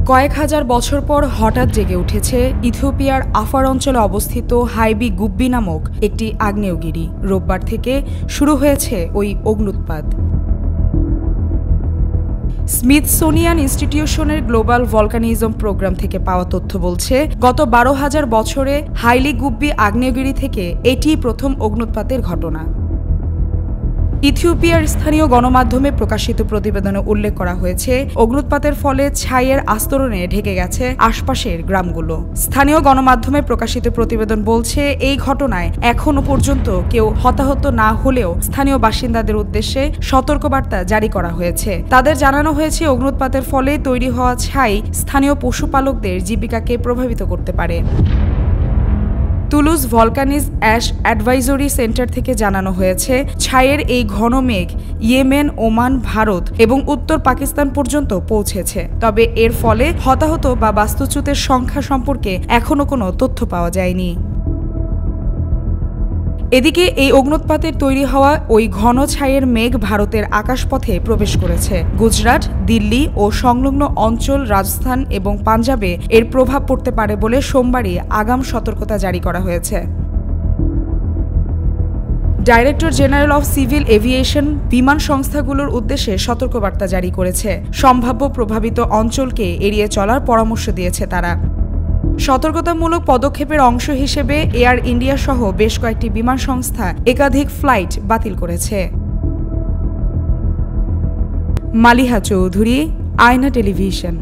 কয়েক হাজার বছর পর হঠাৎ জেগে উঠেছে ইথিওপিয়ার আফার অঞ্চলে অবস্থিত হাইবি গুব্বি নামক একটি আগ্নেয়গিরি। রোববার থেকে শুরু হয়েছে ওই অগ্ন্যুৎপাত। স্মিথসোনিয়ান ইনস্টিটিউশনের গ্লোবাল ভলকানিজম প্রোগ্রাম থেকে পাওয়া তথ্য বলছে, গত 12,000 বছরে হাইলি গুব্বি আগ্নেয়গিরি থেকে এটিই প্রথম অগ্ন্যুৎপাতের ঘটনা। ইথিওপিয়ার স্থানীয় গণমাধ্যমে প্রকাশিত প্রতিবেদনে উল্লেখ করা হয়েছে, অগ্ন্যুৎপাতের ফলে ছাইয়ের আস্তরণে ঢেকে গেছে আশপাশের গ্রামগুলো। স্থানীয় গণমাধ্যমে প্রকাশিত প্রতিবেদন বলছে, এই ঘটনায় এখনও পর্যন্ত কেউ হতাহত না হলেও স্থানীয় বাসিন্দাদের উদ্দেশ্যে সতর্কবার্তা জারি করা হয়েছে। তাদের জানানো হয়েছে, অগ্ন্যুৎপাতের ফলে তৈরি হওয়া ছাই স্থানীয় পশুপালকদের জীবিকাকে প্রভাবিত করতে পারে। তুলুজ ভলকানিজ অ্যাশ অ্যাডভাইজরি সেন্টার থেকে জানানো হয়েছে, ছাইয়ের এই ঘন মেঘ ইয়েমেন, ওমান, ভারত এবং উত্তর পাকিস্তান পর্যন্ত পৌঁছেছে। তবে এর ফলে হতাহত বা বাস্তুচ্যুতের সংখ্যা সম্পর্কে এখনও কোনো তথ্য পাওয়া যায়নি। এদিকে এই অগ্ন্যুৎপাতের তৈরি হওয়া ওই ঘন ছাইয়ের মেঘ ভারতের আকাশপথে প্রবেশ করেছে। গুজরাট, দিল্লি ও সংলগ্ন অঞ্চল, রাজস্থান এবং পাঞ্জাবে এর প্রভাব পড়তে পারে বলে সোমবারই আগাম সতর্কতা জারি করা হয়েছে। Director general of civil aviation বিমান সংস্থাগুলোর উদ্দেশ্যে সতর্কবার্তা জারি করেছে। সম্ভাব্য প্রভাবিত অঞ্চলকে এড়িয়ে চলার পরামর্শ দিয়েছে তারা। সতর্কতামূলক পদক্ষেপের অংশ হিসেবে এয়ার ইন্ডিয়া সহ বেশ কয়েকটি বিমান সংস্থা একাধিক ফ্লাইট বাতিল করেছে। মালিহা চৌধুরী, আয়না টেলিভিশন।